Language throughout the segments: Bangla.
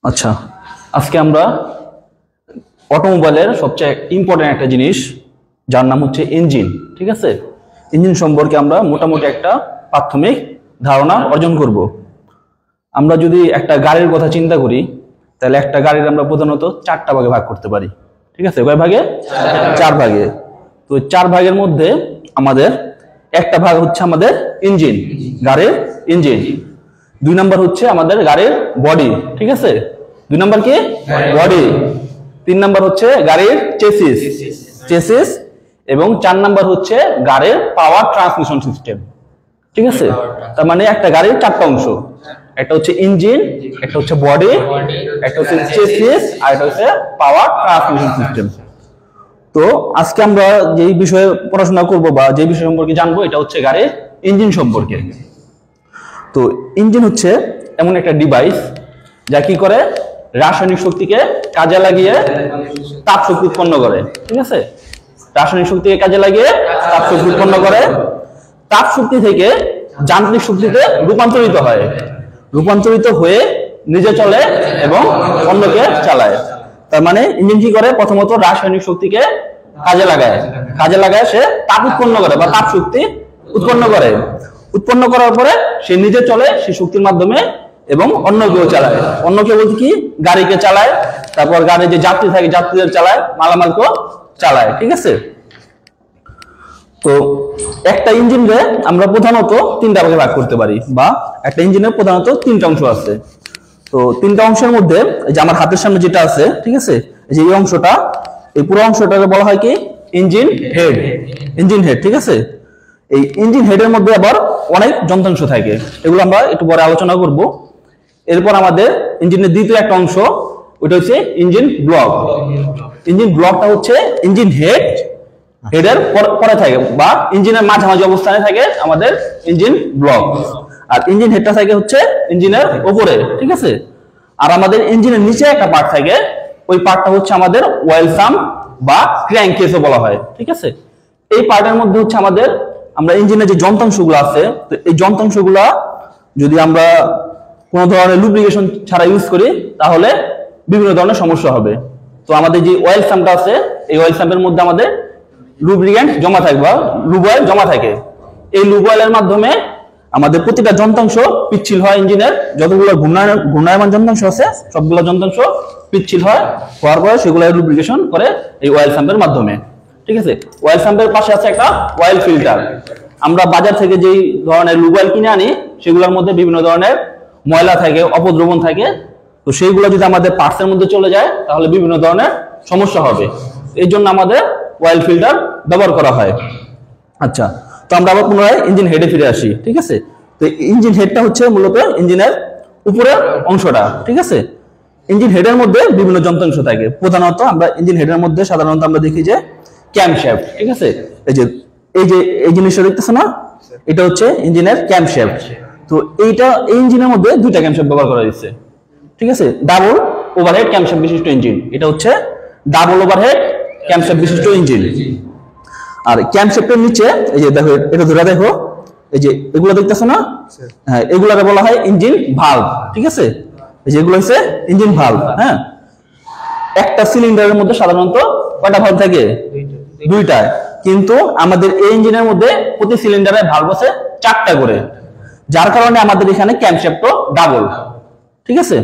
আচ্ছা, আজকে আমরা অটোমোবাইলের সবচেয়ে ইম্পর্টেন্ট একটা জিনিস যার নাম হচ্ছে ইঞ্জিন। ঠিক আছে, ইঞ্জিন সম্পর্কে আমরা মোটামুটি একটা প্রাথমিক ধারণা অর্জন করব। আমরা যদি একটা গাড়ির কথা চিন্তা করি তাহলে একটা গাড়ির আমরা প্রধানত চারটা ভাগে ভাগ করতে পারি। ঠিক আছে, কয় ভাগে? চার ভাগে। তো চার ভাগের মধ্যে আমাদের একটা ভাগ হচ্ছে আমাদের ইঞ্জিন, গাড়ির ইঞ্জিন। দুই নাম্বার হচ্ছে আমাদের গাড়ির বডি। ঠিক আছে, দুই নাম্বার কি? বডি। তিন নাম্বার হচ্ছে গাড়ির চেসিস এবং চার নাম্বার হচ্ছে গাড়ির পাওয়ার ট্রান্সমিশন সিস্টেম। ঠিক আছে, তার মানে একটা গাড়ির চারটা অংশ, একটা হচ্ছে ইঞ্জিন, একটা হচ্ছে বডি, একটা হচ্ছে চেসিস, আর একটা হচ্ছে পাওয়ার ট্রান্সমিশন সিস্টেম। তো আজকে আমরা যেই বিষয়ে পড়াশোনা করব বা যে বিষয় সম্পর্কে জানবো এটা হচ্ছে গাড়ির ইঞ্জিন সম্পর্কে। তো ইঞ্জিন হচ্ছে এমন একটা ডিভাইস যা কি করে, রাসায়নিক শক্তিকে কাজে লাগিয়ে তাপ শক্তি উৎপন্ন করে। ঠিক আছে, রাসায়নিক শক্তিকে কাজে লাগিয়ে তাপ শক্তি উৎপন্ন করে। তাপ শক্তি থেকে যান্ত্রিক শক্তিতে রূপান্তরিত হয়, রূপান্তরিত হয়ে নিজে চলে এবং অন্যকে চালায়। তার মানে ইঞ্জিন কি করে, প্রথমত রাসায়নিক শক্তিকে কাজে লাগায় সে তাপ উৎপন্ন করে বা তাপ শক্তি উৎপন্ন করে। উৎপন্ন করার পরে সে নিজে চলে সেই শক্তির মাধ্যমে এবং অন্যকেও চালায়। অন্যকে বলতে কি, গাড়িকে চালায়, তারপর গাড়ির যে যাত্রী থাকে যাত্রীদের চালায়, মালামালকেও চালায়। ঠিক আছে, তো একটা ইঞ্জিনকে আমরা প্রধানত তিনটা ভাগে ভাগ করতে পারি, বা একটা ইঞ্জিনের প্রধানত তিনটা অংশ আছে। তো তিনটা অংশের মধ্যে এই যে আমার হাতের সামনে যেটা আছে, ঠিক আছে, এই যে এই অংশটা, এই পুরো অংশটাকে বলা হয় কি, ইঞ্জিন হেড। ইঞ্জিন হেড, ঠিক আছে। এই ইঞ্জিন হেডের মধ্যে আবার অনেক যন্ত্রাংশ থাকে, এগুলো আমরা একটু পরে আলোচনা করব। এরপর আমাদের ইঞ্জিনের দ্বিতীয় একটা অংশ, ওইটা হচ্ছে ইঞ্জিন ব্লক। ইঞ্জিন ব্লকটা হচ্ছে ইঞ্জিন হেডের পরে থাকে বা ইঞ্জিনের মাঝামাঝি অবস্থানে থাকে আমাদের ইঞ্জিন ব্লক। আর ইঞ্জিন হেডটা থাকে হচ্ছে ইঞ্জিনের উপরে। ঠিক আছে, আর আমাদের ইঞ্জিনের নিচে একটা পার্ট থাকে, ওই পার্টটা হচ্ছে আমাদের অয়েল সাম্প বা ক্র্যাঙ্ক কেসও বলা হয়। ঠিক আছে, এই পার্টের মধ্যে হচ্ছে আমাদের আমরা ইঞ্জিনের যে যন্ত্রাংশগুলো আছে, তো এই যন্ত্রাংশগুলো যদি আমরা কোনো ধরনের লুব্রিকেশন ছাড়া ইউজ করি তাহলে বিভিন্ন ধরনের সমস্যা হবে। তো আমাদের যে অয়েল সাম্পটা আছে, এই অয়েল সাম্পের মধ্যে আমাদের লুব্রিকেন্ট জমা থাকে বা লুব অয়েল জমা থাকে। এই লুব অয়েলের মাধ্যমে আমাদের প্রতিটা যন্ত্রাংশ পিচ্ছিল হয়। ইঞ্জিনের যতগুলো ঘূর্ণায়মান যন্ত্রাংশ আছে সবগুলো যন্ত্রাংশ পিচ্ছিল হওয়ার পরে সেগুলো লুব্রিকেশন করে এই অয়েল সাম্পের মাধ্যমে। ঠিক আছে, অয়েল সাম্পের পাশে আছে একটা অয়েল ফিল্টার। আমরা বাজার থেকে যেই ধরনের লুব অয়েল কিনে আনি সেগুলোর মধ্যে বিভিন্ন ধরনের ময়লা থাকে, অপদ্রবণ থাকে। তো সেইগুলো যদি আমাদের পার্টসের মধ্যে চলে যায় তাহলে বিভিন্ন ধরনের সমস্যা হবে। এই জন্য আমাদের অয়েল ফিল্টার ব্যবহার করা হয়। আচ্ছা, তো আমরা আবার পুনরায় ইঞ্জিন হেডে ফিরে আসি। ঠিক আছে, তো ইঞ্জিন হেডটা হচ্ছে মূলত ইঞ্জিনের উপরের অংশটা। ঠিক আছে, ইঞ্জিন হেডের মধ্যে বিভিন্ন যন্ত্রাংশ থাকে। প্রধানত আমরা ইঞ্জিন হেডের মধ্যে সাধারণত আমরা দেখি যে ক্যামশ্যাফট। ঠিক আছে, এই জিনিসটা দেখতেছ না, এটা হচ্ছে ইঞ্জিনের ক্যামশ্যাফট। তো এই ইঞ্জিনের মধ্যে দুইটা ক্যামশ্যাফট ব্যবহার করা হয়েছে। ঠিক আছে, ডাবল ওভারহেড ক্যামশ্যাফট বিশিষ্ট ইঞ্জিন, এটা হচ্ছে ডাবল ওভারহেড ক্যামশ্যাফট বিশিষ্ট ইঞ্জিন। আর ক্যামশ্যাফটের নিচে এই যে দেখো, এটা ধরে দেখো, এই যে এগুলো দেখতেছো না, হ্যাঁ, এগুলোকে বলা হয় ইঞ্জিন ভালভ। ঠিক আছে, এই যে এগুলো হচ্ছে ইঞ্জিন ভালভ। হ্যাঁ, একটা সিলিন্ডারের মধ্যে সাধারণত কয়টা ভালভ থাকে? দুইটা। কিন্তু আমাদের এই ইঞ্জিনের মধ্যে প্রতি সিলিন্ডারে ভালভ আছে চারটা করে, যার কারণে আমাদের এখানে ক্যামশ্যাফটও ডাবল। ঠিক আছে,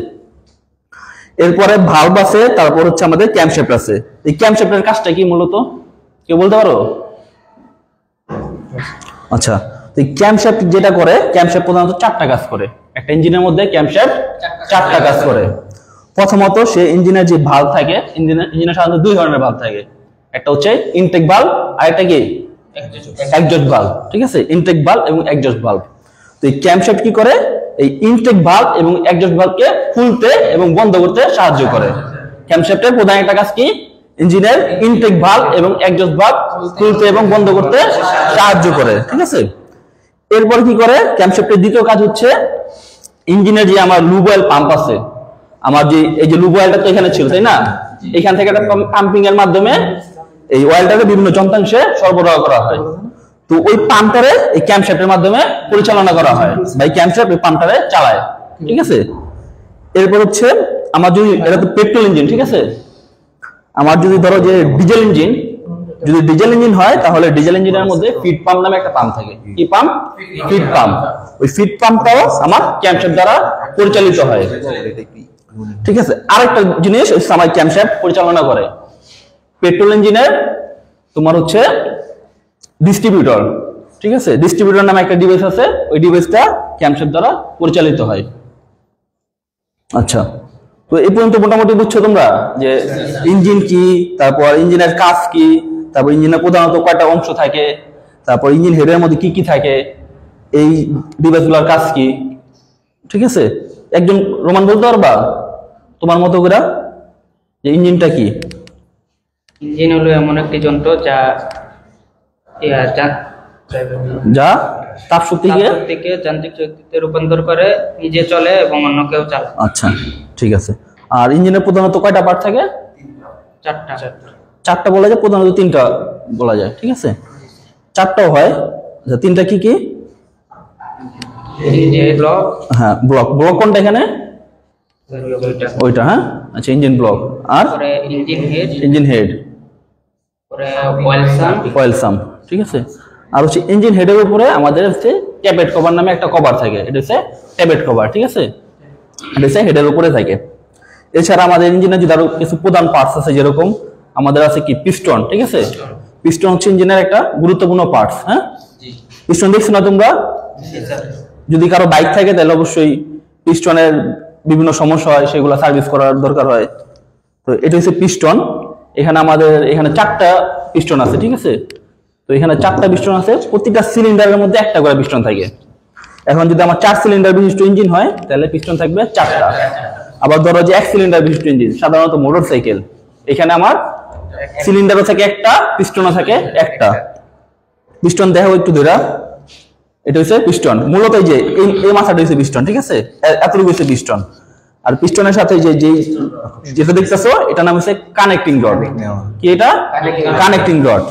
এরপরে ভালভ আছে, তারপর হচ্ছে আমাদের ক্যামশ্যাফট আছে। এই ক্যামশ্যাফটের কাজটা কি মূলত কেউ বলতে পারো? আচ্ছা, তো ক্যামশ্যাফট যেটা করে, ক্যামশ্যাফট প্রধানত চারটা কাজ করে। একটা ইঞ্জিনের মধ্যে ক্যামশ্যাফট চারটা কাজ করে। প্রথমত সে ইঞ্জিনের যে ভালভ থাকে, ইঞ্জিনের সাধারণত দুই ধরনের ভালভ থাকে, একটা হচ্ছে ইনটেক ভালভ আর একটা কি এক্সজস্ট ভালভ। ঠিক আছে, ইনটেক ভালভ এবং এক্সজস্ট ভালভ। তো এই ক্যামশ্যাফট কি করে, এই ইনটেক ভালভ এবং এক্সজস্ট ভালভকে খুলতে এবং বন্ধ করতে সাহায্য করে। ক্যামশ্যাফটের প্রধান একটা কাজ কি, ইঞ্জিনের ইনটেক ভালভ এবং এক্সজস্ট ভালভ খুলতে এবং বন্ধ করতে সাহায্য করে। ঠিক আছে, এরপর কি করে, ক্যামশ্যাফটের দ্বিতীয় কাজ হচ্ছে ইঞ্জিনের যে আমার লুব অয়েল পাম্প আছে, আমার যে এই যে লুব অয়েলটা তো এখানে ছিল, তাই না, এখান থেকে একটা পাম্পিং এর মাধ্যমে এই অয়েলটাকে বিভিন্ন যন্ত্রাংশে সরবরাহ করা হয়। তো ওই পাম্পটারে এই ক্যামশ্যাফটের মাধ্যমে পরিচালনা করা হয়, বা এই ক্যামশ্যাফট ওই পাম্পটারে চালায়। ঠিক আছে, এরপর হচ্ছে আমার যদি এটা তো পেট্রোল ইঞ্জিন, ঠিক আছে, আমার যদি ধরো যে ডিজেল ইঞ্জিন, যদি ডিজেল ইঞ্জিন হয় তাহলে ডিজেল ইঞ্জিনের মধ্যে ফিড পাম্প নামে একটা পাম্প থাকে। কি পাম্প? Feed pump. ওই ফিড পাম্পটাও আমার ক্যামশ্যাফট দ্বারা পরিচালিত হয়, ঠিক আছে। আরেকটা জিনিস আমার ক্যামশ্যাফট পরিচালনা করে, পেট্রোল ইঞ্জিনের তোমার হচ্ছে ডিস্ট্রিবিউটর, ঠিক আছে। ডিস্ট্রিবিউটর নামে একটা ডিভাইস আছে, ওই ডিভাইসটা ক্যামশ্যাফট দ্বারা পরিচালিত হয়। আচ্ছা, তো এই পর্যন্ত মোটামুটি বুঝছো তোমরা যে ইঞ্জিন কি, তারপর ইঞ্জিনের কাজ কি, তারপর ইঞ্জিনের প্রধানত কয়টা অংশ থাকে, তারপর ইঞ্জিন হেডের মধ্যে কি কি থাকে, এই ডিভাইসগুলোর কাজ কি, ঠিক আছে। একজন রোমান বলতে পারবা তোমার মতো করে যে ইঞ্জিনটা কি? ইঞ্জিন হলো এমন একটি যন্ত্র যা যা তাপ শক্তিকে যান্ত্রিক শক্তিতে রূপান্তর করে, নিজে চলে এবং অন্য কেউ চালায়। আচ্ছা, ঠিক আছে। আর ইঞ্জিনের প্রধানত কয়টা পার্ট থাকে? চারটা বলা যায়, প্রধানত তিনটা বলা যায়, ঠিক আছে। চারটাও হয়। আচ্ছা, তিনটা কি কি? ব্লক, হ্যাঁ ব্লক। ব্লক কোনটা এখানে? ওইটা, হ্যাঁ। আচ্ছা, ইঞ্জিন ব্লক। আর ইঞ্জিন হেড, অয়েল সাম, ঠিক আছে। আর হচ্ছে ইঞ্জিন হেডের উপরে আমাদের হচ্ছে ট্যাবেট কভার নামে একটা কভার থাকে, এটা হচ্ছে ট্যাবেট কভার, ঠিক আছে। এটা হচ্ছে হেডের উপরে থাকে। এছাড়া আমাদের ইঞ্জিনের যদি আরো কিছু প্রধান পার্টস আছে, যেরকম আমাদের আছে কি পিস্টন, ঠিক আছে। পিস্টন হচ্ছে ইঞ্জিনের একটা গুরুত্বপূর্ণ পার্টস, হ্যাঁ। পিস্টন দেখছো না তোমরা? যদি কারো বাইক থাকে তাহলে অবশ্যই পিস্টনের বিভিন্ন সমস্যা হয়, সেগুলো সার্ভিস করার দরকার হয়। তো এটা হচ্ছে পিস্টন। এখানে চারটা পিস্টন আছে, ঠিক আছে। তো এখানে চারটা পিস্টন আছে, প্রত্যেকটা সিলিন্ডারের মধ্যে একটা করে পিস্টন থাকে। এখন যদি আমার 4 সিলিন্ডার বিশিষ্ট ইঞ্জিন হয় তাহলে পিস্টন থাকবে 4টা। আবার ধরো যে 1 সিলিন্ডার বিশিষ্ট ইঞ্জিন, সাধারণত মোটর সাইকেল, এখানে আমার সিলিন্ডারও থাকে একটা, পিস্টনও থাকে একটা। পিস্টন দেখো একটু ধরা, এটা হচ্ছে পিস্টন। মূলত এই যে এই মাথাটা হচ্ছে পিস্টন, ঠিক আছে। এতটুকু হচ্ছে পিস্টন। আর পিস্টনের সাথে যেটা দেখতেছো এটা নাম হচ্ছে কানেক্টিং রড। কি এটা? Connecting rod.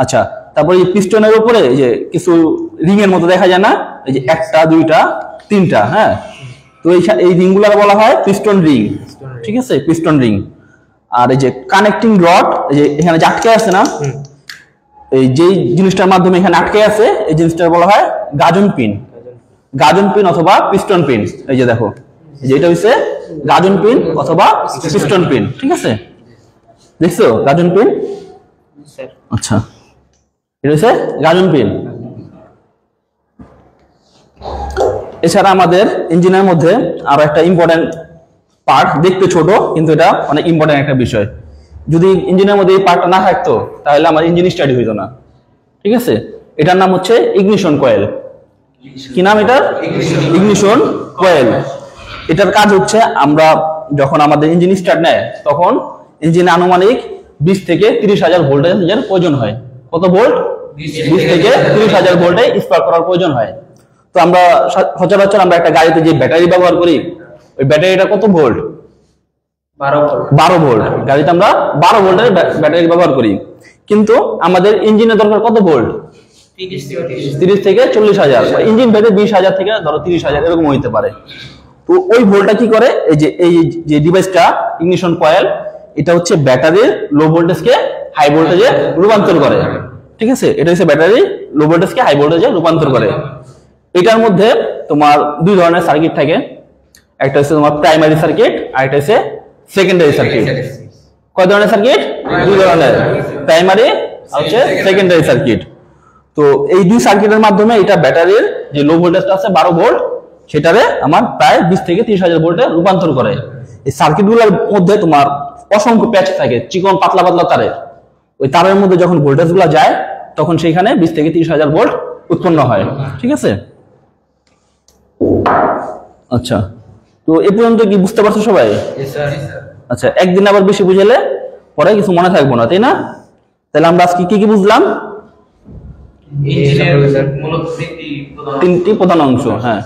আচ্ছা, তারপরে এই পিস্টনের উপরে যে কিছু রিং এর মতো দেখা যায় না, এই যে 1টা 2টা 3টা, হ্যাঁ। তো এই রিংগুলোর বলা হয় পিস্টন রিং, ঠিক আছে, পিস্টন রিং। আর এই যে কানেক্টিং রড, এই যে এখানে যে আটকে আছে না, এই যে জিনিসটার মাধ্যমে এখানে আটকে আছে, এই জিনিসটার বলা হয় গাজন পিন। গাজন পিন অথবা পিস্টন পিন। এই যে দেখো, যেটা হচ্ছে গাজন পিন অথবা পিস্টন পিন, ঠিক আছে। দেখছো গাজন পিন? আচ্ছা, এটা হচ্ছে গাজন পিন। এছাড়া আমাদের ইঞ্জিনের মধ্যে আরো একটা ইম্পর্টেন্ট পার্ট, দেখতে ছোট কিন্তু এটা অনেক ইম্পর্টেন্ট একটা বিষয়। যদি ইঞ্জিনের মধ্যে এই পার্টটা না থাকতো তাহলে আমার ইঞ্জিন স্টার্ট হইতো না, ঠিক আছে। এটার নাম হচ্ছে ইগনিশন কয়েল। কি নাম এটার? Ignition coil. এটার কাজ হচ্ছে আমরা যখন আমাদের ইঞ্জিন স্টার্ট নেয় তখন ইঞ্জিনে আনুমানিক 20 থেকে 30,000 ভোল্টেজের প্রয়োজন হয়। কত ভোল্ট? 20 থেকে 30,000 ভোল্টে স্পার্ক করার প্রয়োজন হয়। তো আমরা সচরাচর আমরা একটা গাড়িতে যে ব্যাটারি ব্যবহার করি, ওই ব্যাটারিটা কত ভোল্ট? 12 ভোল্ট। গাড়িতে আমরা 12 ভোল্টের ব্যাটারি ব্যবহার করি, কিন্তু আমাদের ইঞ্জিনের দরকার কত ভোল্ট? 30 থেকে 40,000। ইঞ্জিন ভেদে 20,000 থেকে ধরো 30,000 এরকম হইতে পারে। তো ওই ভোল্টটা কি করে? এই যে ডিভাইসটা ইগনিশন কয়েল, এটা হচ্ছে ব্যাটারির লো ভোল্টেজকে হাই ভোল্টেজে রূপান্তর করে, ঠিক আছে। এটা হচ্ছে ব্যাটারি লো ভোল্টেজকে হাই ভোল্টেজে রূপান্তর করে। এটার মধ্যে তোমার দুই ধরনের সার্কিট থাকে, একটা হচ্ছে তোমার প্রাইমারি সার্কিট আর একটা হচ্ছে সেকেন্ডারি সার্কিট। কয় ধরনের সার্কিট? দুই ধরনের, প্রাইমারি আর হচ্ছে সেকেন্ডারি সার্কিট। তো এই দুই সার্কিটের মাধ্যমে এটা ব্যাটারির যে লো ভোল্টেজটা আছে 12 ভোল্ট, সেটারে আমার প্রায় 20 থেকে 30,000 ভোল্টে রূপান্তর করে। এই সার্কিটগুলোর মধ্যে তোমার অসংখ্য প্যাচ থাকে, চিকন পাতলা পাতলা তারের। ওই তারের মধ্যে যখন ভোল্টেজগুলো যায় তখন সেইখানে 20 থেকে 30,000 ভোল্ট উৎপন্ন হয়, ঠিক আছে। আচ্ছা, তো এ পর্যন্ত কি বুঝতে পারছো সবাই? আচ্ছা, একদিন আবার বেশি বুঝালে পরে কিছু মনে থাকবো না, তাই না? তাহলে আমরা আজকে কি কি বুঝলাম? তিনটি প্রধান অংশ, হ্যাঁ।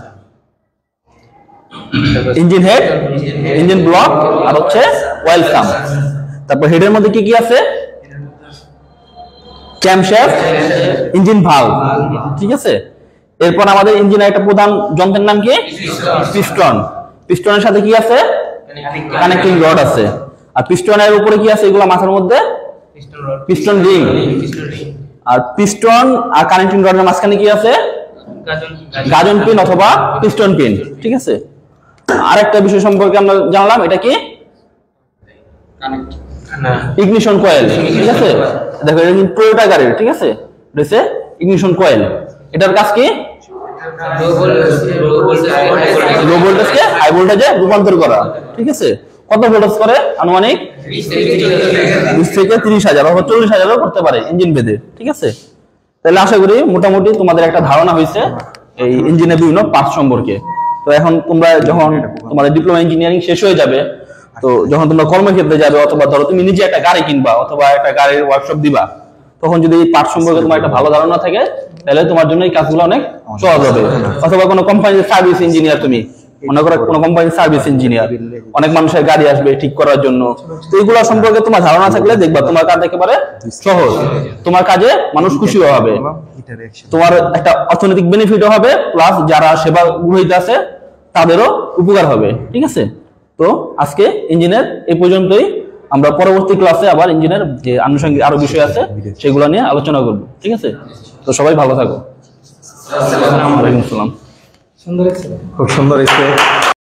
ইঞ্জিন হেড, ইঞ্জিন ব্লক আর হচ্ছে অয়েল সাম। তারপর হেডের মধ্যে কি কি আছে? ক্যামশ্যাফট, ইঞ্জিন ভালভ, ঠিক আছে। এরপর আমাদের ইঞ্জিনের একটা প্রধান যন্ত্রের নাম কি? পিস্টন। পিস্টনের সাথে কি আছে? কানেক্টিং রড আছে। আর পিস্টনের উপরে কি আছে? এগুলো মাথার মধ্যে piston rod, piston ring. Piston ring, আর পিস্টন আর কানেক্টিং রডের মাঝখানে কি আছে? গাজন পিন অথবা পিস্টন পিন। ঠিক আছে। আরেকটা বিষয় সম্পর্কে আমরা জানলাম, এটা কি? Ignition coil. ঠিক আছে, দেখো এটা কিন্তু টয়োটা গাড়ির। ঠিক আছে, এটা হচ্ছে ইগনিশন কয়েল। এটার কাজ কি? লো ভোল্টেজকে হাই ভোল্টেজে রূপান্তর করা। ঠিক আছে, কত ভোল্টেজ করে? আনুমানিক 20 থেকে 30,000 অথবা 40,000ও করতে পারে ইঞ্জিন ভেদে। ঠিক আছে, তাহলে আশা করি মোটামুটি তোমাদের একটা ধারণা হয়েছে এই ইঞ্জিনের বিভিন্ন পার্টস সম্পর্কে। তো এখন তোমরা যখন তোমাদের ডিপ্লোমা ইঞ্জিনিয়ারিং শেষ হয়ে যাবে, তো যখন তোমরা কর্মক্ষেত্রে যাবে অথবা ধরো তুমি নিজে একটা গাড়ি কিনবা অথবা একটা গাড়ির ওয়ার্কশপ দিবা, তখন যদি এই পার্ট সম্পর্কে তোমার একটা ভালো ধারণা থাকে, তাহলে তোমার জন্য এই কাজগুলো অনেক সহজ হবে। অথবা কোনো কোম্পানির সার্ভিস ইঞ্জিনিয়ার, তুমি মনে করো কোনো কোম্পানির সার্ভিস ইঞ্জিনিয়ার, অনেক মানুষের গাড়ি আসবে ঠিক করার জন্য, তো এইগুলো সম্পর্কে তোমার ধারণা থাকলে দেখবা তোমার কাজ একেবারে সহজ। তোমার কাজে মানুষ খুশি হবে, তোমার একটা অর্থনৈতিক বেনিফিটও হবে, প্লাস যারা সেবা গ্রহীতা আছে তাদেরও উপকার হবে। ঠিক আছে, তো আজকে ইঞ্জিনের এই পর্যন্তই। আমরা পরবর্তী ক্লাসে আবার ইঞ্জিনের যে আনুষঙ্গিক আরো বিষয় আছে সেগুলো নিয়ে আলোচনা করব। ঠিক আছে, তো সবাই ভালো থাকো। ওয়ালাইকুম আসসালাম। খুব সুন্দর হয়েছে।